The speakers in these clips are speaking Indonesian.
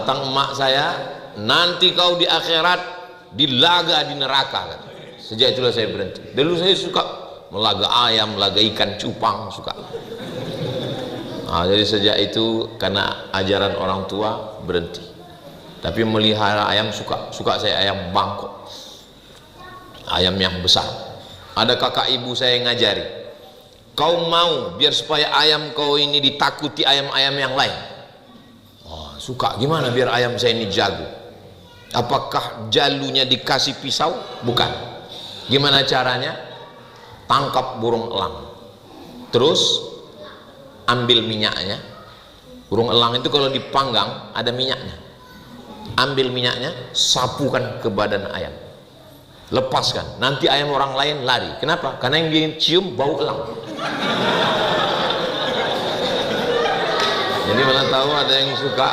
Datang emak saya, nanti kau di akhirat dilaga di neraka. Sejak itulah saya berhenti. Dulu saya suka melaga ayam, melaga ikan cupang, suka. Nah, jadi sejak itu karena ajaran orang tua berhenti. Tapi melihara ayam suka saya ayam bangkok, ayam yang besar. Ada kakak ibu saya yang ngajari, kau mau biar supaya ayam kau ini ditakuti ayam-ayam yang lain? Oh, suka. Gimana biar ayam saya ini jago? Apakah jalunya dikasih pisau? Bukan. Gimana caranya? Tangkap burung elang, terus ambil minyaknya. Burung elang itu kalau dipanggang ada minyaknya. Ambil minyaknya, sapukan ke badan ayam, lepaskan. Nanti ayam orang lain lari. Kenapa? Karena yang dia cium bau elang. Jadi mana tahu ada yang suka.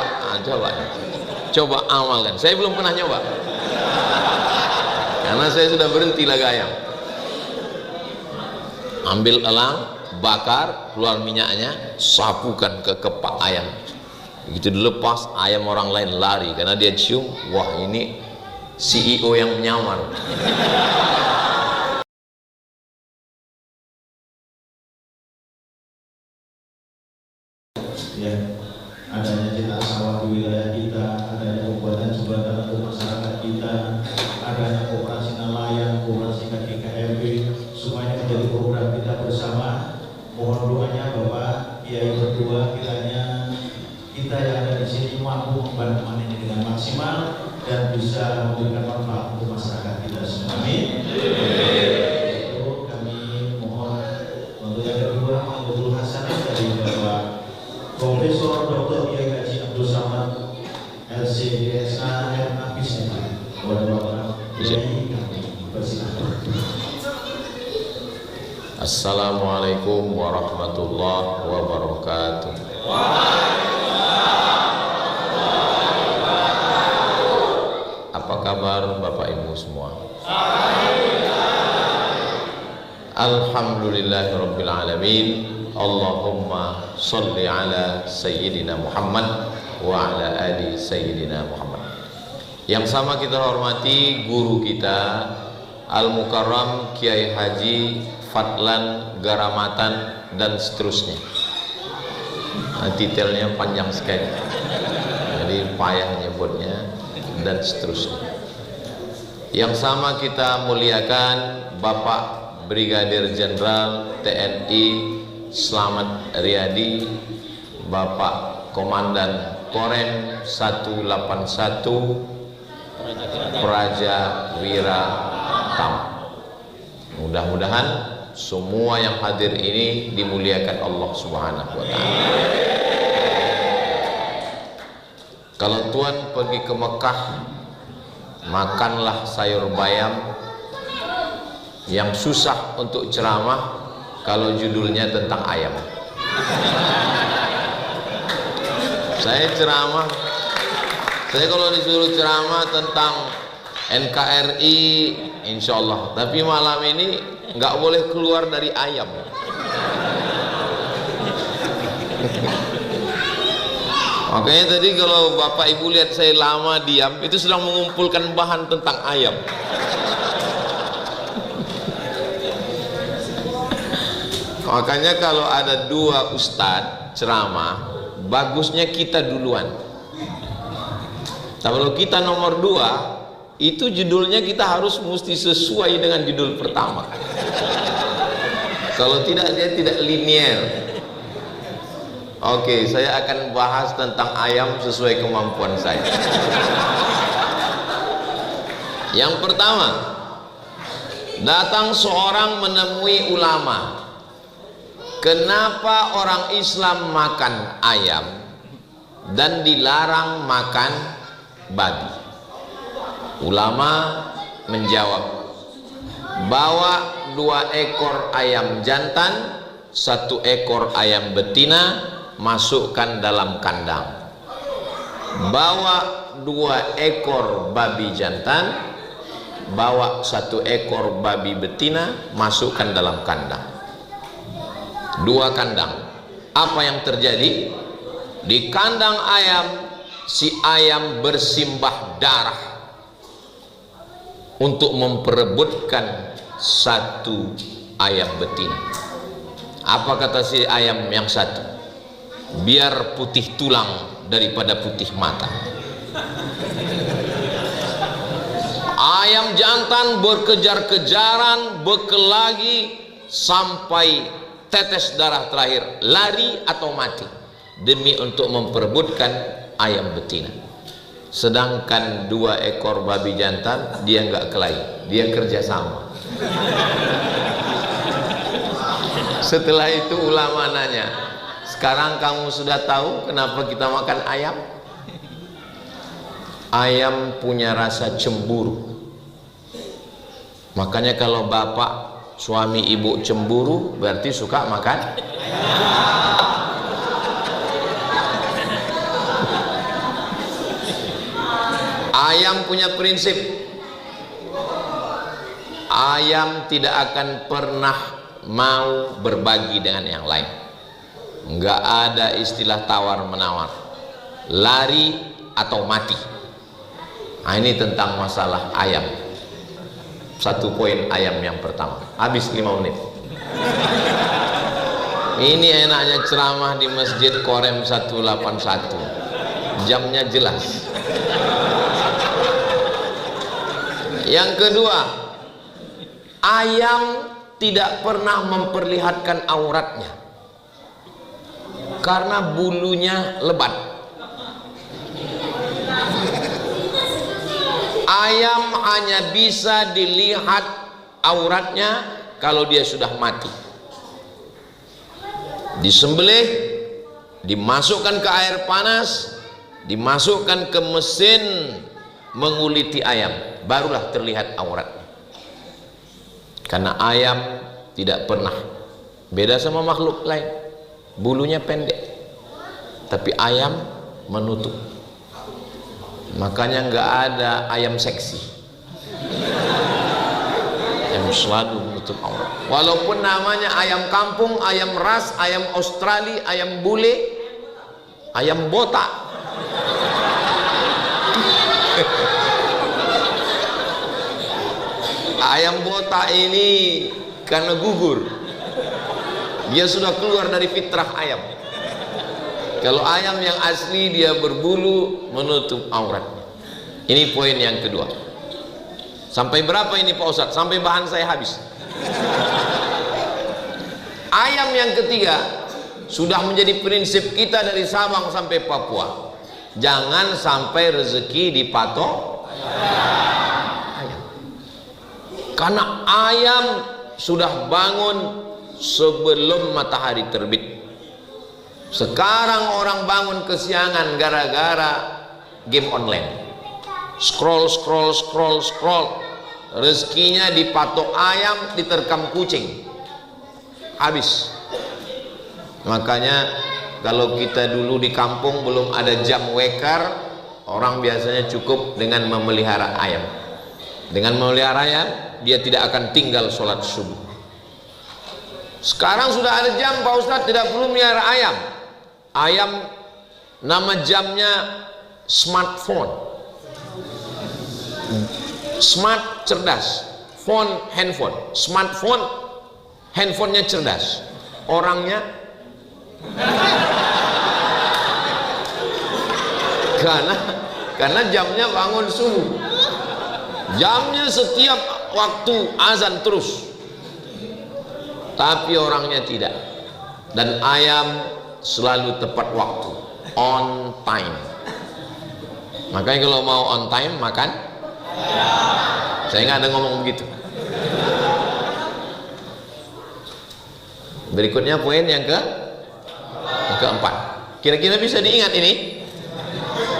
Coba amalkan. Saya belum pernah nyoba karena saya sudah berhenti laga ayam. Ambil elang, bakar, keluar minyaknya, sapukan ke kepak ayam. Begitu dilepas, ayam orang lain lari karena dia cium, wah ini CEO yang menyamar. Ya, adanya cita sawah di wilayah kita, adanya pembuatan jembatan untuk masyarakat kita, adanya koperasi nelayan, koperasi KKMB, semuanya menjadi program kita bersama. Mohon doanya Bapak Kiai berdua, kiranya kita yang ada di sini mampu membantu ini dengan maksimal dan bisa memberikan manfaat untuk masyarakat kita semua. Amin. Itu kami mohon untuk yang kedua untuk hasanah dari Bapak Profesor Dr. Kiai Haji Abdul Samad LCDSA Nafis. Kepada Bapak Kiai kami persilakan. Assalamualaikum warahmatullahi wabarakatuh. Apa kabar Bapak Ibu semua? Alhamdulillahirabbil alamin. Allahumma sholli ala sayyidina Muhammad wa ala ali sayyidina Muhammad. Yang sama kita hormati guru kita Al-Mukarram Kiai Haji Fadlan Garamatan dan seterusnya. Nah, detailnya panjang sekali, jadi payah nyebutnya dan seterusnya. Yang sama kita muliakan Bapak Brigadir Jenderal TNI Slamet Riyadi, Bapak Komandan Korem 181 Praja Wira Tam. Mudah-mudahan semua yang hadir ini dimuliakan Allah Subhanahu wa Ta'ala. Kalau Tuhan pergi ke Mekah, makanlah sayur bayam. Yang susah untuk ceramah kalau judulnya tentang ayam. Saya kalau disuruh ceramah tentang NKRI insya Allah, tapi malam ini nggak boleh keluar dari ayam. Makanya tadi kalau Bapak Ibu lihat saya lama diam, itu sedang mengumpulkan bahan tentang ayam. Makanya kalau ada dua ustadz ceramah, bagusnya kita duluan. Kalau kita nomor dua, itu judulnya kita harus mesti sesuai dengan judul pertama. Kalau tidak, dia tidak linier. Oke, saya akan bahas tentang ayam sesuai kemampuan saya. Yang pertama, datang seorang menemui ulama. Kenapa orang Islam makan ayam dan dilarang makan babi? Ulama menjawab, bawa 2 ekor ayam jantan, 1 ekor ayam betina, masukkan dalam kandang. Bawa 2 ekor babi jantan, bawa 1 ekor babi betina, masukkan dalam kandang. 2 kandang. Apa yang terjadi? Di kandang ayam si ayam bersimbah darah untuk memperebutkan satu ayam betina. Apa kata si ayam yang satu? Biar putih tulang daripada putih mata. Ayam jantan berkejar-kejaran, berkelahi sampai tetes darah terakhir, lari atau mati demi untuk memperebutkan ayam betina. Sedangkan 2 ekor babi jantan dia nggak kelahi, dia kerjasama. Setelah itu ulama nanya, sekarang kamu sudah tahu kenapa kita makan ayam? Ayam punya rasa cemburu. Makanya kalau bapak, suami, ibu cemburu berarti suka makan ayam. Punya prinsip, ayam tidak akan pernah mau berbagi dengan yang lain. Nggak ada istilah tawar menawar, lari atau mati. Nah, ini tentang masalah ayam. 1 poin ayam yang pertama. Habis 5 menit. Ini enaknya ceramah di Masjid Korem 181. Jamnya jelas. Yang kedua, ayam tidak pernah memperlihatkan auratnya karena bulunya lebat. Ayam hanya bisa dilihat auratnya kalau dia sudah mati. Disembelih, dimasukkan ke air panas, dimasukkan ke mesin menguliti ayam, barulah terlihat auratnya. Karena ayam tidak pernah, beda sama makhluk lain, bulunya pendek, tapi ayam menutup. Makanya nggak ada ayam seksi yang selalu menutup aurat. Walaupun namanya ayam kampung, ayam ras, ayam Australia, ayam bule, ayam botak. Ayam botak ini karena gugur, dia sudah keluar dari fitrah ayam. Kalau ayam yang asli dia berbulu menutup auratnya. Ini poin yang kedua. Sampai berapa ini Pak Ustadz? Sampai bahan saya habis. Ayam yang ketiga sudah menjadi prinsip kita dari Sabang sampai Papua. Jangan sampai rezeki dipatok ayam. Karena ayam sudah bangun sebelum matahari terbit. Sekarang orang bangun kesiangan gara-gara game online. Scroll. Rezekinya dipatok ayam, diterkam kucing. Habis. Makanya kalau kita dulu di kampung belum ada jam weker, orang biasanya cukup dengan memelihara ayam. Dengan memelihara ayam, dia tidak akan tinggal sholat subuh. Sekarang sudah ada jam Pak Ustadz, tidak perlu melihara ayam. Ayam nama jamnya smartphone. Smart cerdas, phone handphone, smartphone handphonenya cerdas, orangnya karena jamnya bangun subuh, jamnya setiap waktu azan terus, tapi orangnya tidak. Dan ayam selalu tepat waktu, on time. Makanya kalau mau on time makan, saya nggak ada ngomong begitu. Berikutnya poin yang keempat. Kira-kira bisa diingat ini?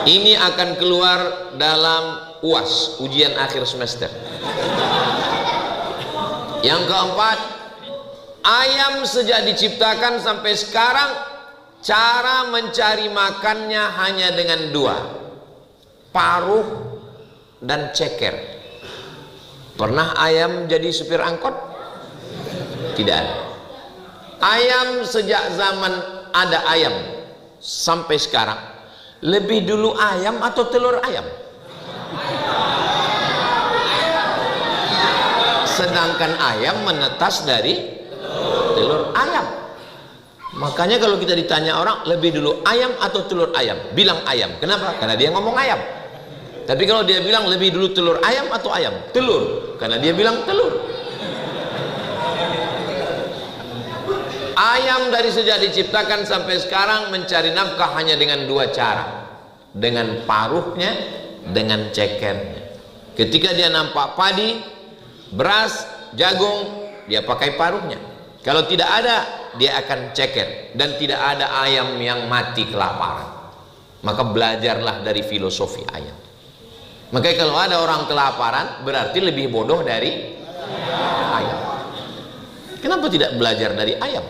Ini akan keluar dalam UAS, ujian akhir semester. Yang keempat, ayam sejak diciptakan sampai sekarang cara mencari makannya hanya dengan 2, paruh dan ceker. Pernah ayam jadi supir angkot? Tidak ada. Ayam sejak zaman ada ayam sampai sekarang Lebih dulu ayam atau telur ayam? Sedangkan ayam menetas dari telur ayam. Makanya kalau kita ditanya orang, lebih dulu ayam atau telur ayam? Bilang ayam. Kenapa? Karena dia ngomong ayam. Tapi kalau dia bilang lebih dulu telur ayam atau ayam? Telur. Karena dia bilang telur. Ayam dari sejak diciptakan sampai sekarang mencari nafkah hanya dengan dua cara. Dengan paruhnya, dengan cekernya. Ketika dia nampak padi, beras, jagung, dia pakai paruhnya. Kalau tidak ada, dia akan ceker. Dan tidak ada ayam yang mati kelaparan. Maka belajarlah dari filosofi ayam. Makanya kalau ada orang kelaparan, berarti lebih bodoh dari ayam. Kenapa tidak belajar dari ayam?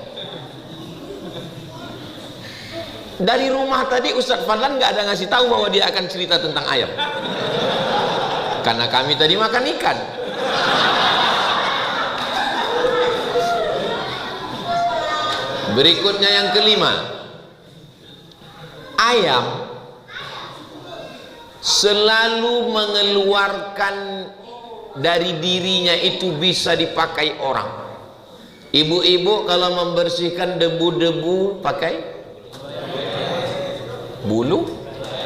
Dari rumah tadi Ustadz Fadlan nggak ada ngasih tahu bahwa dia akan cerita tentang ayam. Karena kami tadi makan ikan. Berikutnya yang kelima, ayam selalu mengeluarkan dari dirinya itu bisa dipakai orang. Ibu-ibu kalau membersihkan debu-debu pakai bulu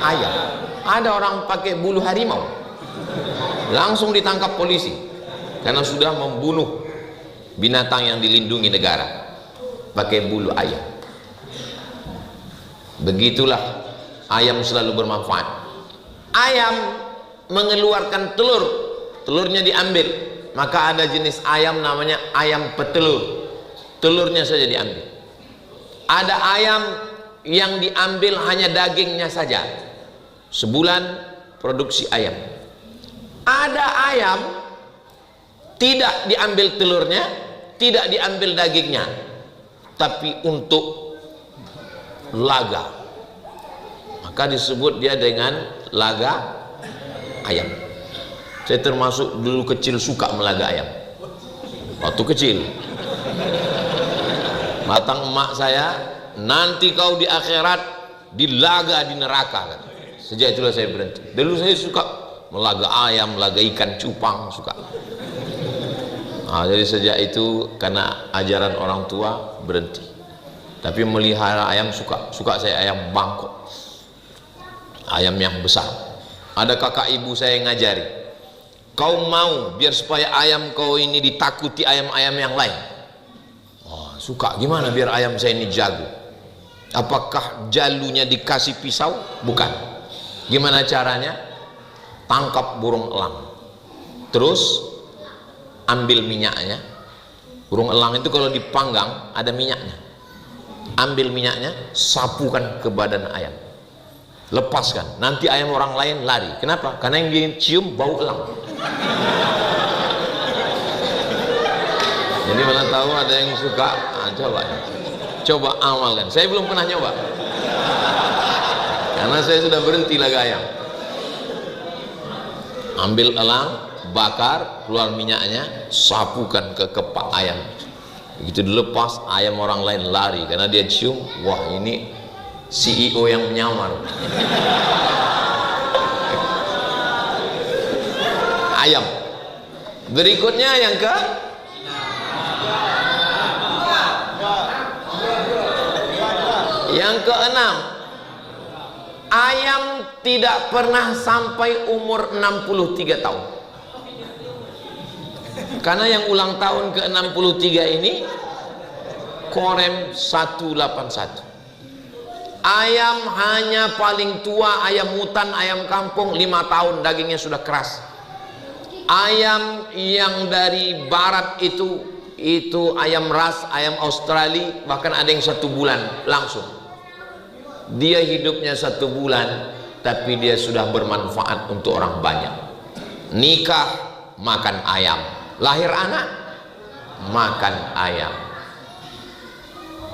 ayam. Ada orang pakai bulu harimau, langsung ditangkap polisi karena sudah membunuh binatang yang dilindungi negara pakai bulu ayam. Begitulah ayam selalu bermanfaat. Ayam mengeluarkan telur, telurnya diambil. Maka ada jenis ayam namanya ayam petelur, telurnya saja diambil. Ada ayam yang diambil hanya dagingnya saja, sebulan produksi ayam. Ada ayam tidak diambil telurnya, tidak diambil dagingnya, tapi untuk laga, maka disebut dia dengan laga ayam. Saya termasuk dulu kecil suka melaga ayam waktu kecil. Matang emak saya, nanti kau di akhirat dilaga di neraka. Sejak itulah saya berhenti. Dulu saya suka melaga ayam, melaga ikan cupang, suka. Nah, jadi sejak itu karena ajaran orang tua berhenti. Tapi melihara ayam suka saya ayam bangkok, ayam yang besar. Ada kakak ibu saya yang ngajari, kau mau biar supaya ayam kau ini ditakuti ayam-ayam yang lain? Oh, suka. Gimana biar ayam saya ini jago? Apakah jalunya dikasih pisau? Bukan. Gimana caranya? Tangkap burung elang, terus ambil minyaknya. Burung elang itu kalau dipanggang ada minyaknya. Ambil minyaknya, sapukan ke badan ayam, lepaskan. Nanti ayam orang lain lari. Kenapa? Karena yang dia cium bau elang. Jadi mana tahu ada yang suka. Coba amalkan. Saya belum pernah nyoba karena saya sudah berhenti laga ayam. Ambil elang, bakar, keluar minyaknya, sapukan ke kepak ayam. Begitu dilepas, ayam orang lain lari karena dia cium, wah ini CEO yang menyamar. Ayam. Berikutnya yang keenam, ayam tidak pernah sampai umur 63 tahun. Karena yang ulang tahun ke-63 ini Korem 181. Ayam hanya paling tua, ayam hutan, ayam kampung 5 tahun dagingnya sudah keras. Ayam yang dari barat itu ayam ras, ayam Australia, bahkan ada yang 1 bulan langsung. Dia hidupnya 1 bulan, tapi dia sudah bermanfaat untuk orang banyak. Nikah, makan ayam. Lahir anak, makan ayam.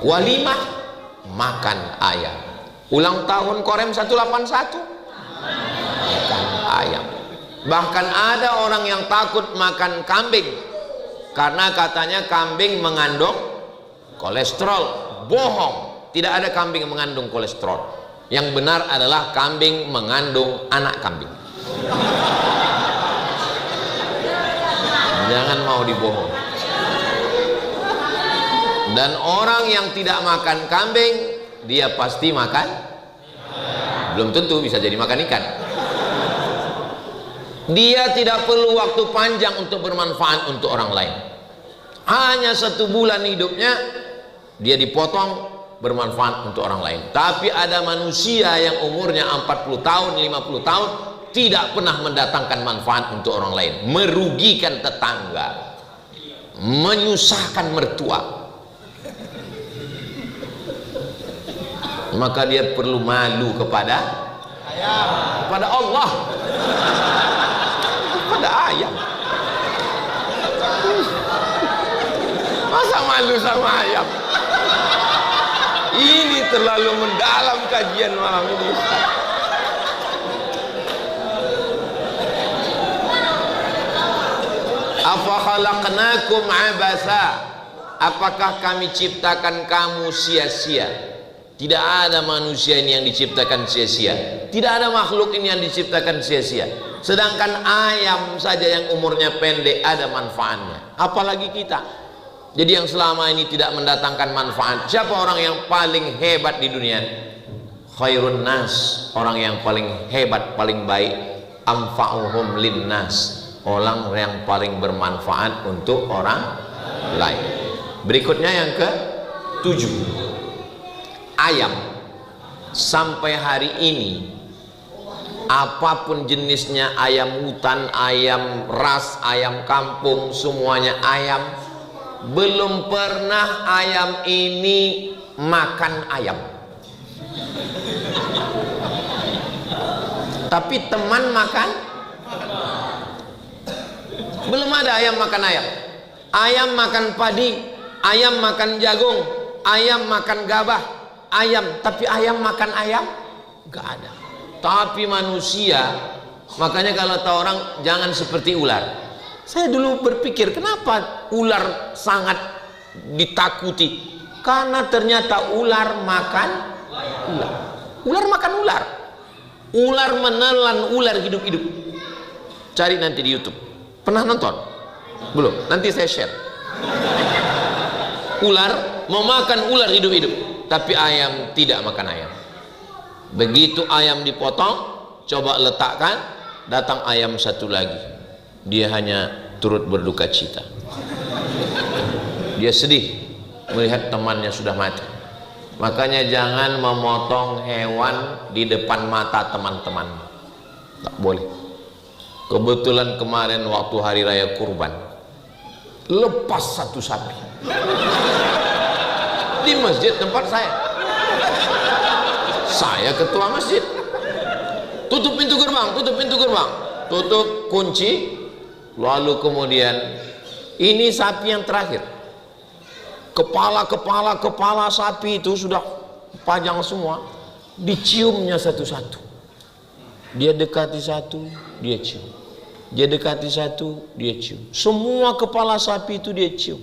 Walimah, makan ayam. Ulang tahun Korem 181, makan ayam. Bahkan ada orang yang takut makan kambing karena katanya kambing mengandung kolesterol. Bohong, tidak ada kambing yang mengandung kolesterol. Yang benar adalah kambing mengandung anak kambing. Jangan mau dibohong. Dan orang yang tidak makan kambing, dia pasti makan, belum tentu bisa jadi makan ikan. Dia tidak perlu waktu panjang untuk bermanfaat untuk orang lain. Hanya 1 bulan hidupnya dia dipotong bermanfaat untuk orang lain. Tapi ada manusia yang umurnya 40 tahun, 50 tahun tidak pernah mendatangkan manfaat untuk orang lain, merugikan tetangga, menyusahkan mertua. Maka dia perlu malu kepada Allah, kepada ayam. Masa malu sama ayam? Ini terlalu mendalam kajian malam ini. Afa khalaqnakum abasa? Apakah kami ciptakan kamu sia-sia? Tidak ada manusia ini yang diciptakan sia-sia. Tidak ada makhluk ini yang diciptakan sia-sia. Sedangkan ayam saja yang umurnya pendek ada manfaatnya. Apalagi kita. Jadi yang selama ini tidak mendatangkan manfaat. Siapa orang yang paling hebat di dunia? Khairun nas. Orang yang paling hebat, paling baik. Anfa'uhum linnas. Orang yang paling bermanfaat untuk orang lain. Berikutnya yang ke-7. Ayam. Sampai hari ini, apapun jenisnya, ayam hutan, ayam ras, ayam kampung, semuanya ayam, belum pernah ayam ini makan ayam. Tapi teman makan, belum ada ayam makan ayam. Ayam makan padi, ayam makan jagung, ayam makan gabah, ayam. Tapi ayam makan ayam gak ada. Tapi manusia, makanya kalau tahu orang jangan seperti ular. Saya dulu berpikir kenapa ular sangat ditakuti? Karena ternyata ular makan ular. Ular makan ular. Ular menelan ular hidup-hidup. Cari nanti di YouTube. Pernah nonton? Belum? Nanti saya share. Ular memakan ular hidup-hidup, tapi ayam tidak makan ayam. Begitu ayam dipotong, coba letakkan, datang ayam satu lagi. Dia hanya turut berduka cita. Dia sedih melihat temannya sudah mati. Makanya jangan memotong hewan di depan mata teman-teman. Tak boleh. Kebetulan kemarin waktu hari raya kurban, lepas satu sapi di masjid tempat saya. Saya ketua masjid. Tutup pintu gerbang, tutup pintu gerbang, tutup kunci. Lalu kemudian ini sapi yang terakhir. Kepala sapi itu sudah panjang semua. Diciumnya satu-satu. Dia dekati satu, dia cium. Dia dekati satu, dia cium. Semua kepala sapi itu dia cium.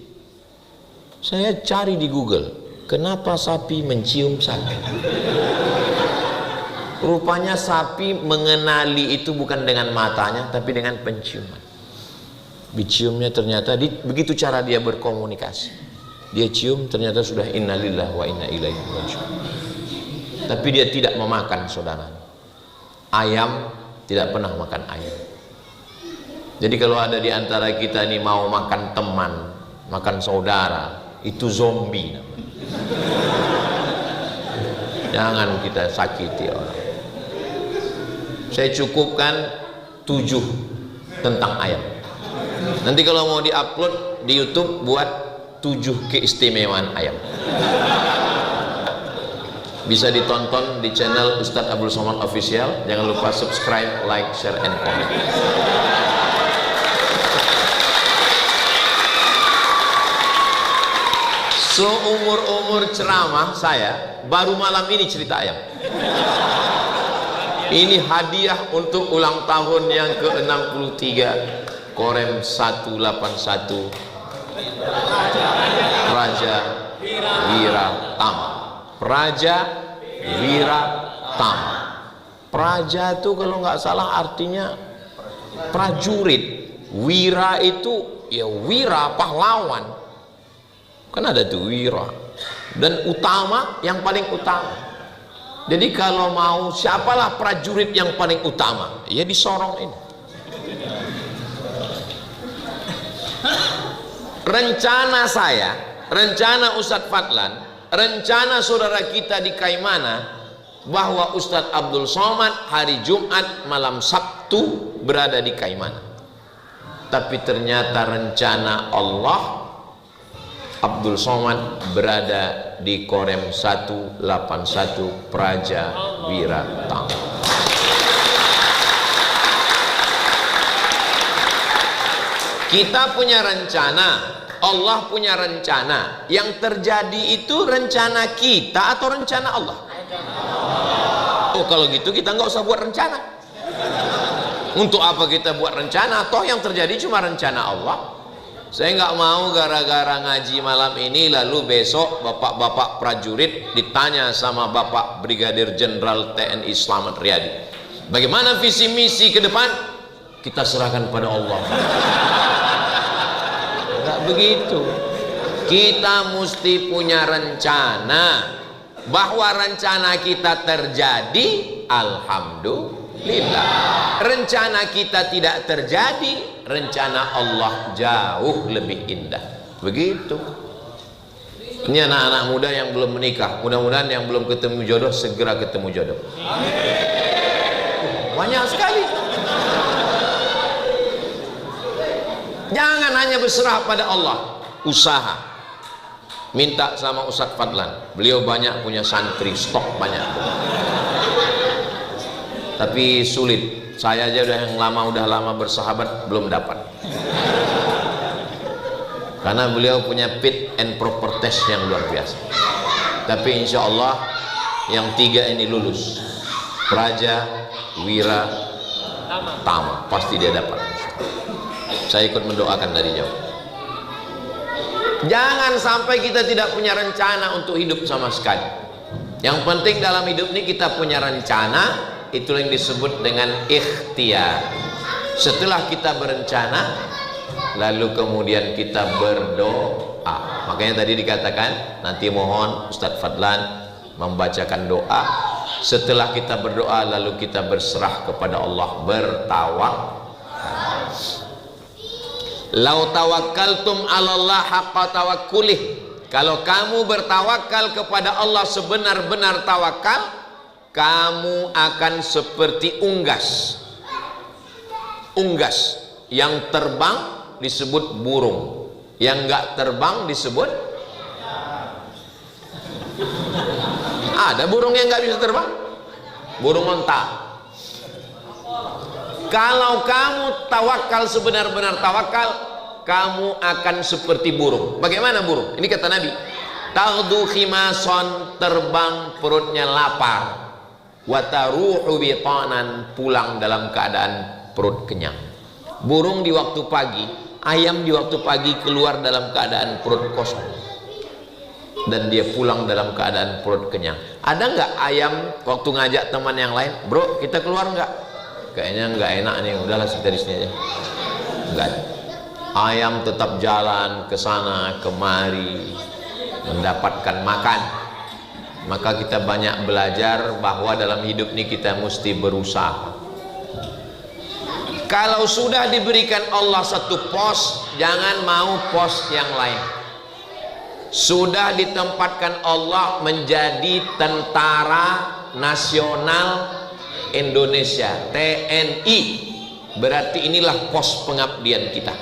Saya cari di Google, kenapa sapi mencium sapi? Rupanya sapi mengenali itu bukan dengan matanya, tapi dengan penciuman. Diciumnya ternyata, begitu cara dia berkomunikasi. Dia cium ternyata sudah innalillahi wa inna ilaihi raji'un. Tapi dia tidak memakan saudara. Ayam tidak pernah makan ayam. Jadi kalau ada di antara kita ini mau makan teman, makan saudara, itu zombie namanya. Jangan kita sakiti orang. Saya cukupkan 7 tentang ayam. Nanti kalau mau diupload di YouTube, buat 7 keistimewaan ayam. Bisa ditonton di channel Ustadz Abdul Somad Official. Jangan lupa subscribe, like, share, and comment. Seumur-umur ceramah saya baru malam ini cerita ayam. Ini hadiah untuk ulang tahun yang ke-63 Korem 181 Raja Wiratama. Raja Wiratama. Tama. Praja itu kalau nggak salah artinya prajurit. Wira itu ya wira, pahlawan. Kan ada tuh wira. Dan utama, yang paling utama. Jadi kalau mau siapalah prajurit yang paling utama? Ya di Sorong ini. Rencana saya, rencana Ustadz Fadlan, rencana saudara kita di Kaimana, bahwa Ustadz Abdul Somad hari Jumat malam Sabtu berada di Kaimana. Tapi ternyata rencana Allah, Abdul Somad berada di Korem 181 Praja Wiratama. Kita punya rencana, Allah punya rencana. Yang terjadi itu rencana kita atau rencana Allah? Oh, kalau gitu kita nggak usah buat rencana. Untuk apa kita buat rencana? Toh yang terjadi cuma rencana Allah. Saya nggak mau gara-gara ngaji malam ini lalu besok bapak-bapak prajurit ditanya sama Bapak Brigadir Jenderal TNI Slamet Riyadi, bagaimana visi misi ke depan? Kita serahkan pada Allah. Nggak begitu. Kita mesti punya rencana. Bahwa rencana kita terjadi, alhamdulillah. Rencana kita tidak terjadi, rencana Allah jauh lebih indah. Begitu. Ini anak-anak muda yang belum menikah, mudah-mudahan yang belum ketemu jodoh segera ketemu jodoh. Banyak sekali. Jangan hanya berserah pada Allah, usaha. Minta sama Ustadz Fadlan, beliau banyak punya santri, stok banyak. Tapi sulit, saya aja udah lama bersahabat belum dapat. Karena beliau punya fit and proper test yang luar biasa. Tapi insya Allah yang 3 ini lulus, Praja Wira Tama, pasti dia dapat. Saya ikut mendoakan dari jauh. Jangan sampai kita tidak punya rencana untuk hidup sama sekali. Yang penting dalam hidup ini kita punya rencana, itu yang disebut dengan ikhtiar. Setelah kita berencana, lalu kemudian kita berdoa. Makanya tadi dikatakan nanti mohon Ustadz Fadlan membacakan doa. Setelah kita berdoa lalu kita berserah kepada Allah, bertawakal. Lau tawakkaltum 'alallah haqqa tawakkulih. Kalau kamu bertawakal kepada Allah sebenar-benar tawakal, kamu akan seperti unggas. Unggas yang terbang disebut burung, yang enggak terbang disebut. Ada burung yang enggak bisa terbang? Burung onta. Kalau kamu tawakal sebenar-benar tawakal, kamu akan seperti burung. Bagaimana burung? Ini kata Nabi, taghdu khimason, terbang perutnya lapar, wa taruhu bitanan, pulang dalam keadaan perut kenyang. Burung di waktu pagi, ayam di waktu pagi keluar dalam keadaan perut kosong, dan dia pulang dalam keadaan perut kenyang. Ada nggak ayam waktu ngajak teman yang lain, bro kita keluar nggak? Kayaknya nggak enak nih, udahlah kita di sini aja. Enggak. Ayam tetap jalan ke sana kemari mendapatkan makan. Maka kita banyak belajar bahwa dalam hidup ini kita mesti berusaha. Kalau sudah diberikan Allah satu pos, jangan mau pos yang lain. Sudah ditempatkan Allah menjadi tentara nasional Indonesia, TNI, berarti inilah pos pengabdian kita.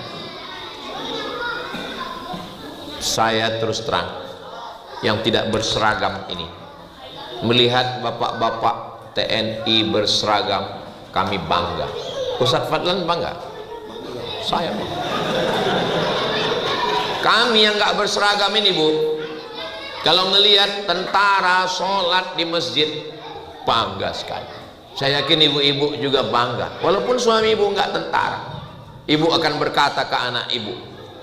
Saya terus terang, yang tidak berseragam ini, melihat bapak-bapak TNI berseragam, kami bangga. Ustadz Fadlan bangga, saya bangga. Kami yang nggak berseragam ini, Bu, kalau melihat tentara sholat di masjid, bangga sekali. Saya yakin ibu-ibu juga bangga. Walaupun suami ibu nggak tentara, ibu akan berkata ke anak ibu,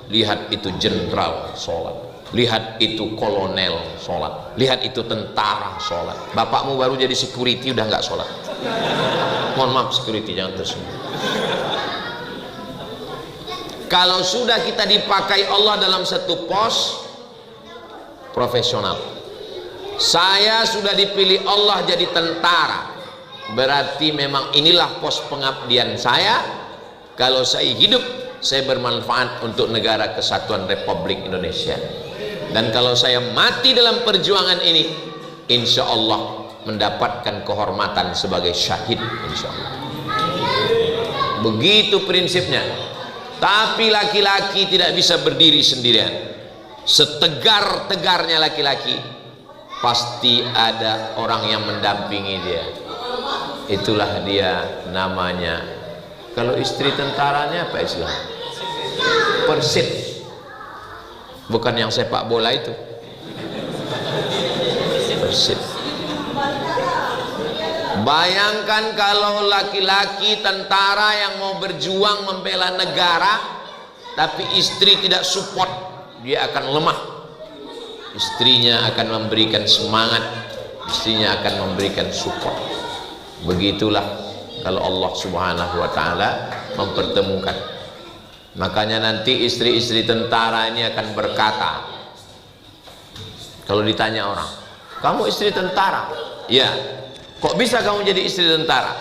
lihat itu jenderal sholat. lihat itu kolonel sholat, lihat itu tentara sholat. Bapakmu baru jadi security udah nggak sholat. Mohon maaf security, jangan tersinggung. Kalau sudah kita dipakai Allah dalam satu pos profesional, saya sudah dipilih Allah jadi tentara, berarti memang inilah pos pengabdian saya. Kalau saya hidup, saya bermanfaat untuk negara kesatuan Republik Indonesia. Dan kalau saya mati dalam perjuangan ini, insya Allah mendapatkan kehormatan sebagai syahid, insya Allah. Begitu prinsipnya. Tapi laki-laki tidak bisa berdiri sendirian. Setegar-tegarnya laki-laki, pasti ada orang yang mendampingi dia. Itulah dia namanya. Kalau istri tentaranya apa istilah? Persit. Bukan yang sepak bola itu. Persit. Bayangkan kalau laki-laki tentara yang mau berjuang membela negara, tapi istri tidak support, dia akan lemah. Istrinya akan memberikan semangat, istrinya akan memberikan support. Begitulah kalau Allah Subhanahu wa Ta'ala mempertemukan. Makanya nanti istri-istri tentara ini akan berkata, kalau ditanya orang, kamu istri tentara? Ya. Kok bisa kamu jadi istri tentara?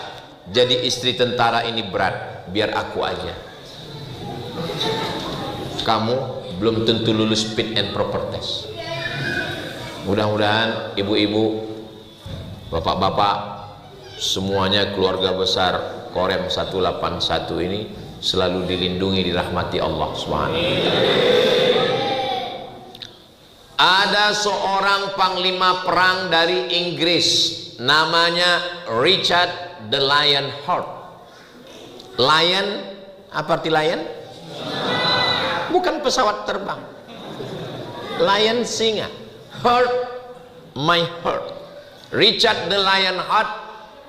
Jadi istri tentara ini berat, biar aku aja. Kamu belum tentu lulus fit and proper test. Mudah-mudahan ibu-ibu, bapak-bapak, semuanya keluarga besar Korem 181 ini selalu dilindungi, dirahmati Allah Subhanahu wa Ta'ala. Ada seorang panglima perang dari Inggris, namanya Richard the Lionheart. Lion, apa arti lion? Bukan pesawat terbang. Lion singa. Heart, my heart. Richard the Lionheart,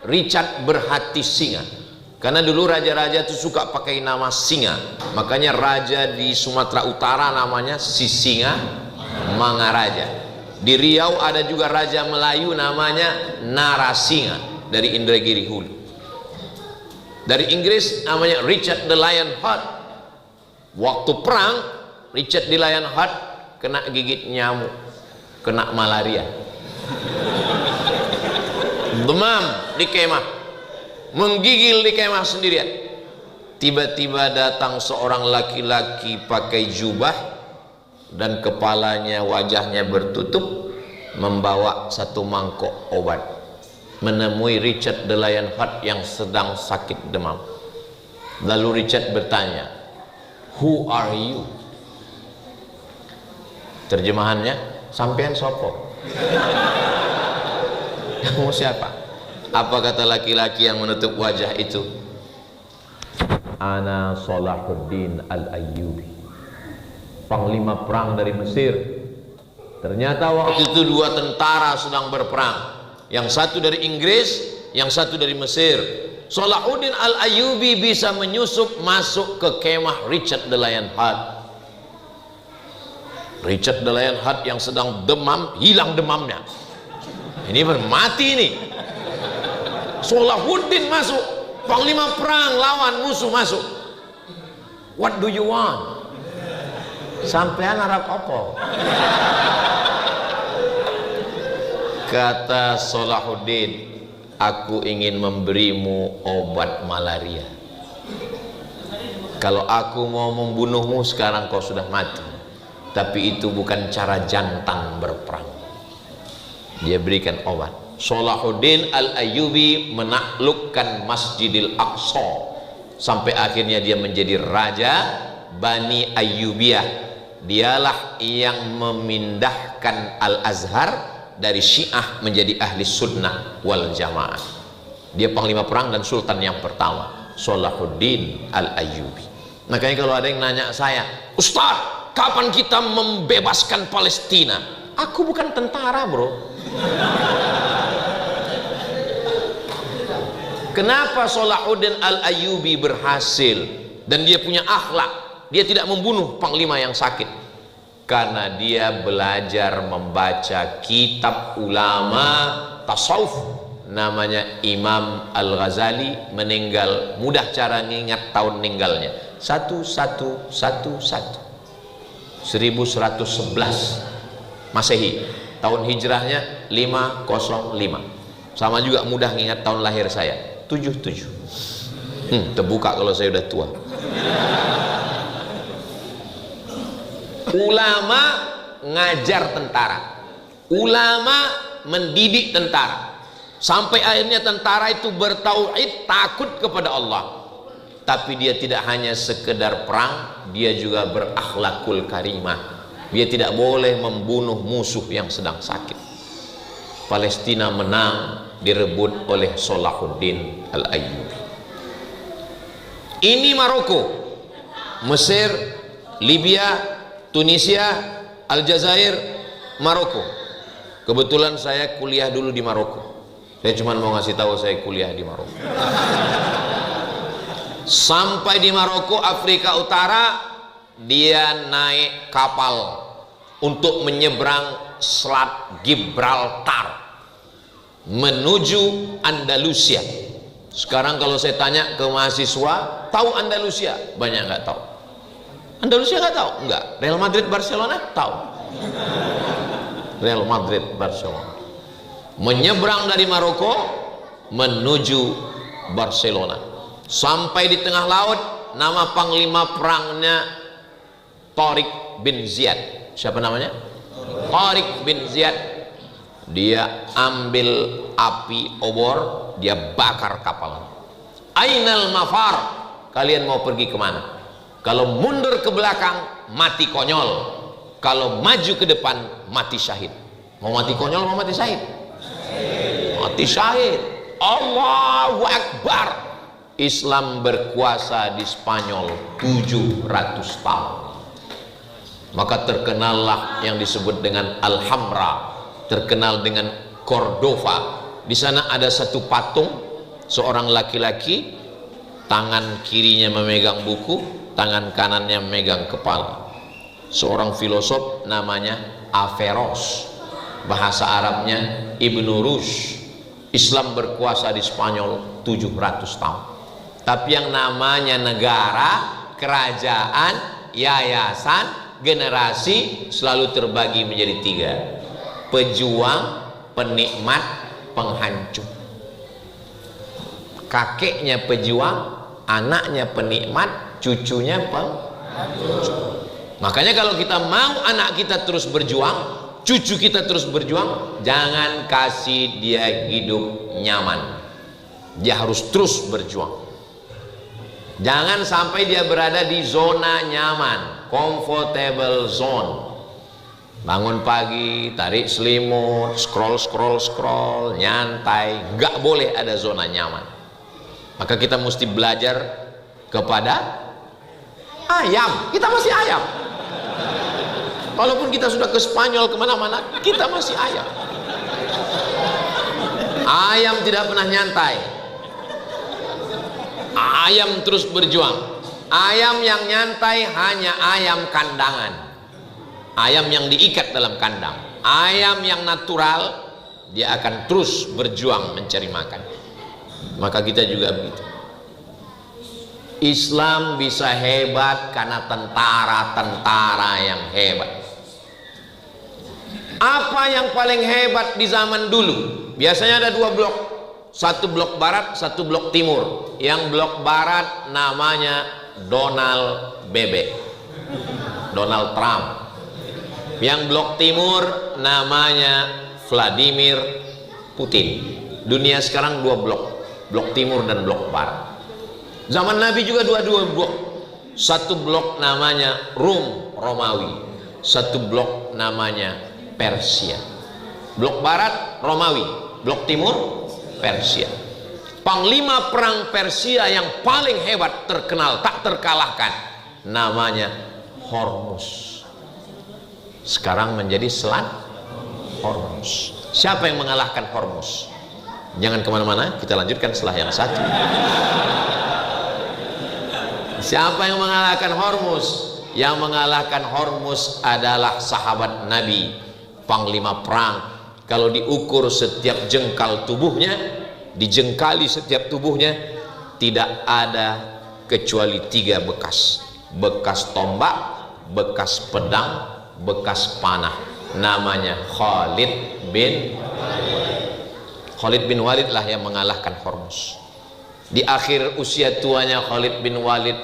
Richard berhati singa. Karena dulu raja-raja itu suka pakai nama singa. Makanya raja di Sumatera Utara namanya si Singa Mangaraja. Di Riau ada juga raja Melayu namanya Narasinga dari Indragiri Hulu. Dari Inggris namanya Richard the Lionheart. Waktu perang Richard the Lionheart kena gigit nyamuk, kena malaria, demam di kemah, menggigil di kemah sendirian. Tiba-tiba datang seorang laki-laki pakai jubah dan kepalanya, wajahnya bertutup, membawa satu mangkok obat, menemui Richard the Lionheart yang sedang sakit demam. Lalu Richard bertanya, "Who are you?" Terjemahannya, sampean sopo? Kamu siapa? Apa kata laki-laki yang menutup wajah itu? Ana Salahuddin Al-Ayyubi, panglima perang dari Mesir. Ternyata waktu itu dua tentara sedang berperang, yang satu dari Inggris, yang satu dari Mesir. Salahuddin Al-Ayyubi bisa menyusup masuk ke kemah Richard the Lionheart. Richard the Lionheart yang sedang demam, hilang demamnya. Ini mati ini. Salahuddin masuk, panglima perang lawan musuh masuk. What do you want? Sampean Arab apa? Kata Salahuddin, aku ingin memberimu obat malaria. Kalau aku mau membunuhmu sekarang kau sudah mati. Tapi itu bukan cara jantan berperang. Dia berikan obat. Salahuddin Al-Ayyubi menaklukkan Masjidil Aqsa sampai akhirnya dia menjadi raja Bani Ayyubiyah. Dialah yang memindahkan Al-Azhar dari Syiah menjadi ahli sunnah wal jamaah. Dia panglima perang dan sultan yang pertama, Salahuddin Al-Ayyubi. Makanya kalau ada yang nanya saya, Ustaz, kapan kita membebaskan Palestina? Aku bukan tentara, bro. Kenapa Salahuddin Al-Ayyubi berhasil dan dia punya akhlak? Dia tidak membunuh panglima yang sakit. Karena dia belajar membaca kitab ulama tasawuf, namanya Imam Al-Ghazali, meninggal, mudah cara ngingat tahun meninggalnya 1111 Masehi, tahun hijrahnya 505. Sama juga mudah ngingat tahun lahir saya 77. Terbuka kalau saya udah tua. Ulama ngajar tentara, ulama mendidik tentara, sampai akhirnya tentara itu bertauhid, takut kepada Allah. Tapi dia tidak hanya sekedar perang, dia juga berakhlakul karimah. Dia tidak boleh membunuh musuh yang sedang sakit. Palestina menang, direbut oleh Salahuddin Al-Ayyubi. Ini Maroko, Mesir, Libya, Tunisia, Aljazair, Maroko. Kebetulan saya kuliah dulu di Maroko. Saya cuma mau ngasih tahu saya kuliah di Maroko. Sampai di Maroko, Afrika Utara, dia naik kapal untuk menyeberang Selat Gibraltar menuju Andalusia. Sekarang kalau saya tanya ke mahasiswa, tahu Andalusia? Banyak nggak tahu. Andalusia nggak tahu? Enggak. Real Madrid Barcelona tahu. Real Madrid Barcelona. Menyeberang dari Maroko menuju Barcelona. Sampai di tengah laut, nama panglima perangnya Tariq bin Ziyad. Siapa namanya? Tariq bin Ziyad. Dia ambil api obor, dia bakar kapal. Ainal mafar? Kalian mau pergi kemana? Kalau mundur ke belakang, mati konyol. Kalau maju ke depan, mati syahid. Mau mati konyol, mau mati syahid? Mati syahid. Allahu Akbar. Islam berkuasa di Spanyol 700 tahun. Maka terkenallah yang disebut dengan Alhambra, terkenal dengan Cordova. Di sana ada satu patung, seorang laki-laki, tangan kirinya memegang buku, tangan kanannya memegang kepala. Seorang filosof namanya Averroes, bahasa Arabnya Ibnu Rushd. Islam berkuasa di Spanyol 700 tahun. Tapi yang namanya negara, kerajaan, yayasan, generasi selalu terbagi menjadi 3: pejuang, penikmat, penghancur. Kakeknya pejuang, anaknya penikmat, cucunya penghancur. Makanya kalau kita mau anak kita terus berjuang, cucu kita terus berjuang, jangan kasih dia hidup nyaman. Dia harus terus berjuang. Jangan sampai dia berada di zona nyaman, comfortable zone. Bangun pagi, tarik selimut, scroll, nyantai. Nggak boleh ada zona nyaman. Maka kita mesti belajar kepada ayam. Kita masih ayam. Walaupun kita sudah ke Spanyol kemana-mana, kita masih ayam. Ayam tidak pernah nyantai. Ayam terus berjuang. Ayam yang nyantai hanya ayam kandangan. Ayam yang diikat dalam kandang. Ayam yang natural, dia akan terus berjuang mencari makan. Maka kita juga begitu. Islam bisa hebat karena tentara-tentara yang hebat. Apa yang paling hebat di zaman dulu? Biasanya ada 2 blok, satu blok barat, satu blok timur. Yang blok barat namanya Donald Bebek, Donald Trump. Yang blok timur namanya Vladimir Putin. Dunia sekarang 2 blok, blok timur dan blok barat. Zaman Nabi juga 2 blok. Satu blok namanya Romawi, satu blok namanya Persia. Blok barat Romawi, blok timur Persia. Panglima perang Persia yang paling hebat, terkenal, tak terkalahkan, namanya Hormuz. Sekarang menjadi Selat Hormuz. Siapa yang mengalahkan Hormuz? Jangan kemana-mana, kita lanjutkan setelah yang satu. Siapa yang mengalahkan Hormuz? Yang mengalahkan Hormuz adalah sahabat Nabi, panglima perang. Kalau diukur setiap jengkal tubuhnya, dijengkali setiap tubuhnya, tidak ada kecuali 3 bekas. Bekas tombak, bekas pedang, bekas panah. Namanya Khalid bin Walid lah yang mengalahkan Hormuz. Di akhir usia tuanya Khalid bin Walid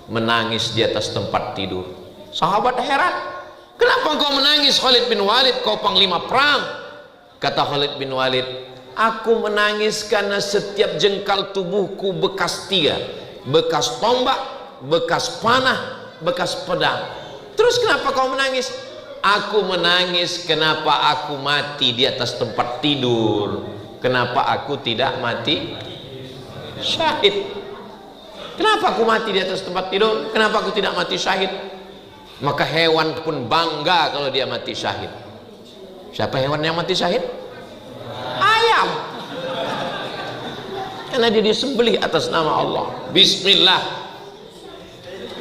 menangis di atas tempat tidur. Sahabat heran, kenapa kau menangis Khalid bin Walid, kau panglima perang? Kata Khalid bin Walid, aku menangis karena setiap jengkal tubuhku bekas 3, bekas tombak, bekas panah, bekas pedang. Terus kenapa kau menangis? Aku menangis kenapa aku mati di atas tempat tidur, kenapa aku tidak mati syahid. Kenapa aku mati di atas tempat tidur? Kenapa aku tidak mati syahid? Maka hewan pun bangga kalau dia mati syahid. Siapa hewan yang mati syahid? Ayam. Karena dia disembelih atas nama Allah. Bismillah.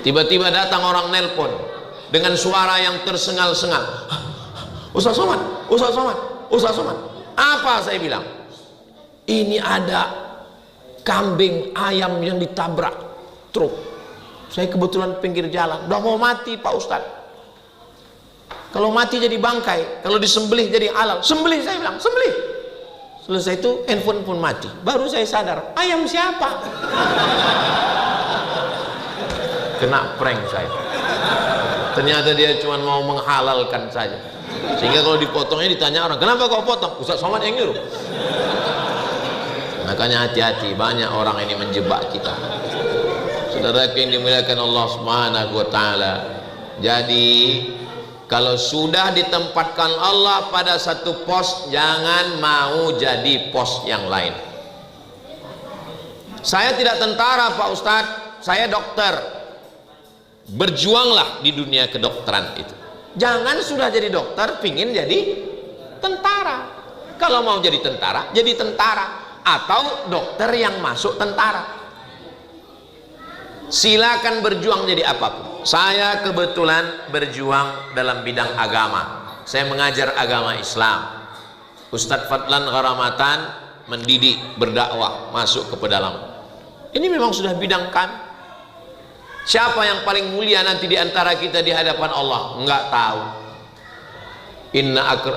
Tiba-tiba datang orang nelpon dengan suara yang tersengal-sengal. Ustaz Somad, Ustaz Somad, Ustaz Somad. Apa saya bilang? Ini ada kambing ayam yang ditabrak truk. Saya kebetulan pinggir jalan, udah mau mati Pak Ustaz. Kalau mati jadi bangkai, kalau disembelih jadi halal. Sembelih, saya bilang, sembelih. Selesai itu handphone pun mati. Baru saya sadar, ayam siapa? Kena prank saya. Ternyata dia cuma mau menghalalkan saja. Sehingga kalau dipotongnya ditanya orang, kenapa kau potong? Ustaz Somad yang nyuruh. Makanya hati-hati, banyak orang ini menjebak kita. Saudara yang dimuliakan Allah Subhanahu wa taala. Jadi kalau sudah ditempatkan Allah pada satu pos, jangan mau jadi pos yang lain. Saya tidak tentara Pak Ustadz, saya dokter. Berjuanglah di dunia kedokteran itu. Jangan sudah jadi dokter pingin jadi tentara. Kalau mau jadi tentara, jadi tentara. Atau dokter yang masuk tentara. Silakan berjuang jadi apapun. Saya kebetulan berjuang dalam bidang agama. Saya mengajar agama Islam. Ustadz Fadlan Gharamatan mendidik, berdakwah, masuk ke pedalaman. Ini memang sudah bidang kami. Siapa yang paling mulia nanti di antara kita di hadapan Allah? Enggak tahu.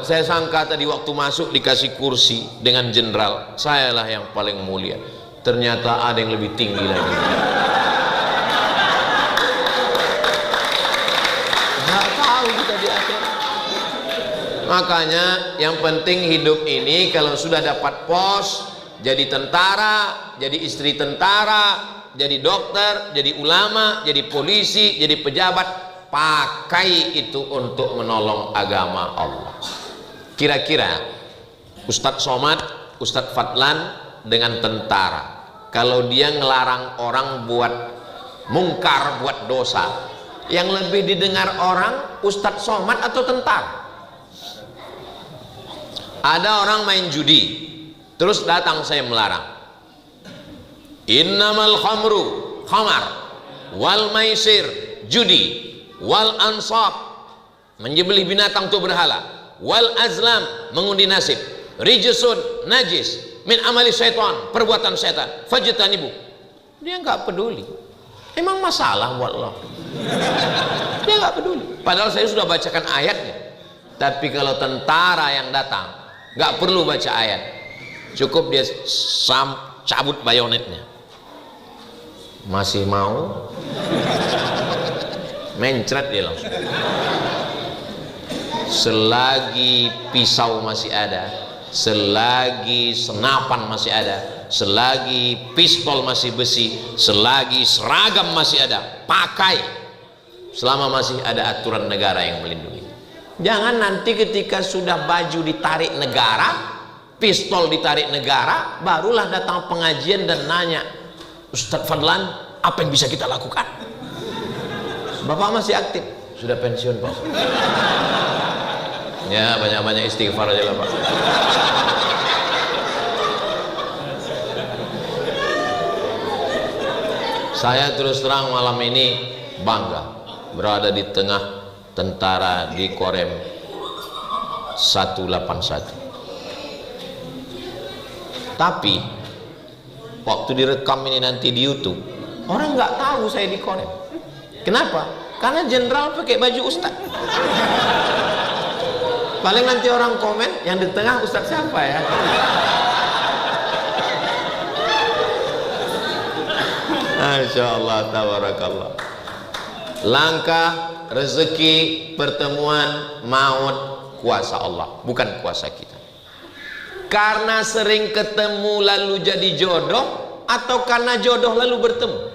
Saya sangka tadi waktu masuk dikasih kursi dengan jenderal, sayalah yang paling mulia. Ternyata ada yang lebih tinggi lagi. Enggak tahu kita di akhirat. Makanya yang penting hidup ini kalau sudah dapat pos, jadi tentara, jadi istri tentara, jadi dokter, jadi ulama, jadi polisi, jadi pejabat, pakai itu untuk menolong agama Allah. Kira-kira Ustadz Somad, Ustadz Fadlan dengan tentara, kalau dia ngelarang orang buat mungkar, buat dosa, yang lebih didengar orang Ustadz Somad atau tentara? Ada orang main judi, terus datang saya melarang. Innamal khamru khamar wal maisir judi wal ansab menyembelih binatang untuk berhala wal azlam mengundi nasib rijsun najis min amali syaitan perbuatan setan fajtanibu. Dia nggak peduli. Emang masalah buat Allah? Dia nggak peduli. Padahal saya sudah bacakan ayatnya. Tapi kalau tentara yang datang nggak perlu baca ayat, cukup dia cabut bayonetnya. Masih mau mencret dia langsung. Selagi pisau masih ada, selagi senapan masih ada, selagi pistol masih besi, selagi seragam masih ada, pakai selama masih ada aturan negara yang melindungi. Jangan nanti ketika sudah baju ditarik negara, pistol ditarik negara, barulah datang pengajian dan nanya, Ustadz Fadlan, apa yang bisa kita lakukan? Bapak masih aktif, sudah pensiun Pak. Ya banyak-banyak istighfar aja lah Pak. Saya terus terang malam ini bangga. berada di tengah tentara di Korem 181. Tapi waktu direkam ini nanti di YouTube, orang nggak tahu saya di Korem. Kenapa? Karena jenderal pakai baju ustaz. Paling nanti orang komen, yang di tengah ustaz siapa ya? Masya Allah, tabarakallah. Langkah, rezeki, pertemuan, maut, kuasa Allah, bukan kuasa kita. Karena sering ketemu lalu jadi jodoh, atau karena jodoh lalu bertemu?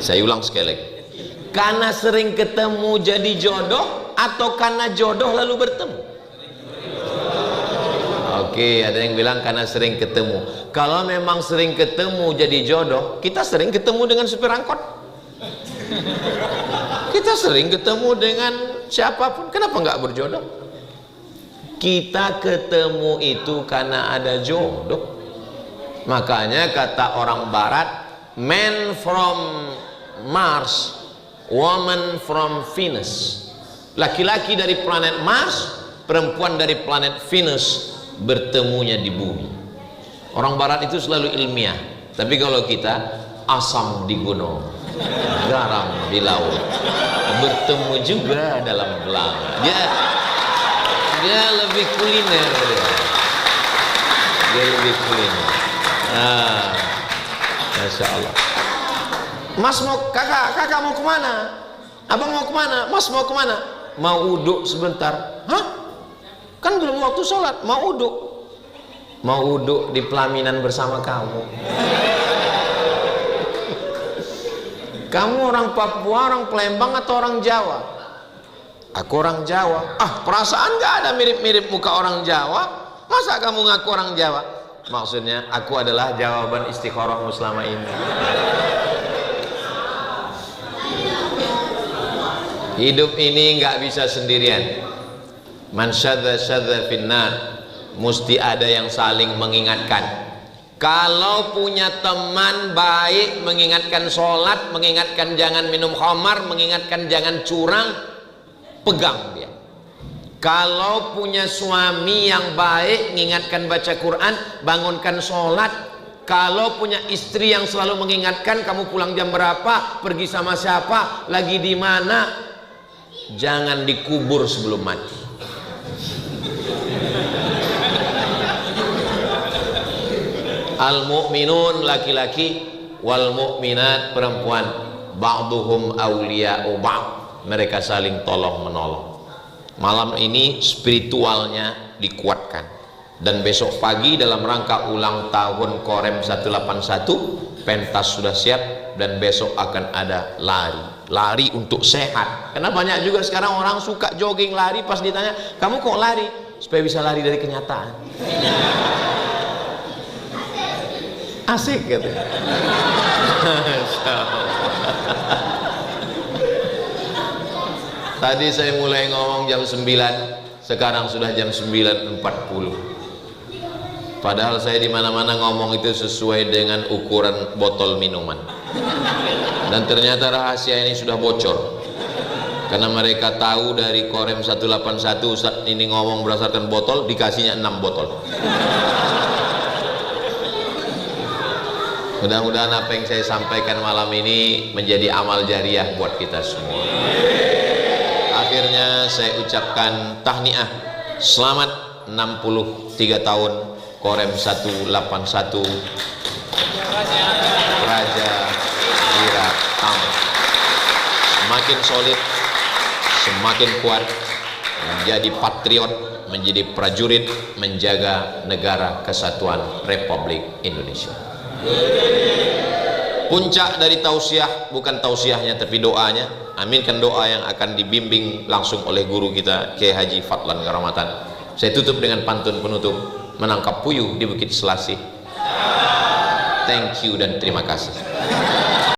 Saya ulang sekali lagi. Karena sering ketemu jadi jodoh, atau karena jodoh lalu bertemu? Oke, ada yang bilang karena sering ketemu. Kalau memang sering ketemu jadi jodoh, kita sering ketemu dengan supir angkot. Kita sering ketemu dengan siapapun, kenapa nggak berjodoh? Kita ketemu itu karena ada jodoh. Makanya kata orang barat, man from Mars, woman from Venus. Laki-laki dari planet Mars, perempuan dari planet Venus, bertemunya di bumi. Orang barat itu selalu ilmiah, tapi kalau kita asam di gunung, garam di laut, bertemu juga dalam belang. Dia lebih kuliner, dia lebih kuliner. Masya Allah. Mas mau, kakak mau kemana? Abang mau kemana? Mas mau kemana? Mau uduk sebentar. Hah? Kan belum waktu sholat. Mau uduk. Mau uduk di pelaminan bersama kamu. Kamu orang Papua, orang Palembang, atau orang Jawa? Aku orang Jawa. Perasaan gak ada mirip-mirip muka orang Jawa. Masa kamu ngaku orang Jawa? Maksudnya aku adalah jawaban istikharahmu selama ini. Hidup ini nggak bisa sendirian. Man syadza syadza finnar. Mesti ada yang saling mengingatkan. Kalau punya teman baik, mengingatkan sholat, mengingatkan jangan minum khamar, mengingatkan jangan curang, pegang dia. Kalau punya suami yang baik, mengingatkan baca Quran, bangunkan sholat. Kalau punya istri yang selalu mengingatkan kamu pulang jam berapa, pergi sama siapa, lagi di mana, jangan dikubur sebelum mati. Al-mu'minun laki-laki, wal mu'minat perempuan, ba'duhum awliya'u ba'd, mereka saling tolong menolong. Malam ini spiritualnya dikuatkan, dan besok pagi dalam rangka ulang tahun Korem 181, pentas sudah siap, dan besok akan ada lari untuk sehat. Karena banyak juga sekarang orang suka jogging, lari, pas ditanya kamu kok lari? Supaya bisa lari dari kenyataan. Asik gitu. Tadi saya mulai ngomong jam 9, sekarang sudah jam 9.40. Padahal saya di mana-mana ngomong itu sesuai dengan ukuran botol minuman. Dan ternyata rahasia ini sudah bocor. Karena mereka tahu dari Korem 181 Ustaz ini ngomong berdasarkan botol, dikasihnya 6 botol. Mudah-mudahan apa yang saya sampaikan malam ini menjadi amal jariah buat kita semua. Akhirnya saya ucapkan tahniah, selamat 63 tahun Korem 181 Raja Wira Tama. Semakin solid, semakin kuat, menjadi patriot, menjadi prajurit, menjaga negara kesatuan Republik Indonesia. Puncak dari tausiah, bukan tausiahnya tapi doanya, aminkan doa yang akan dibimbing langsung oleh guru kita Kiai Haji Fadlan Karamatan. Saya tutup dengan pantun penutup, menangkap puyuh di Bukit Selasih. Thank you dan terima kasih.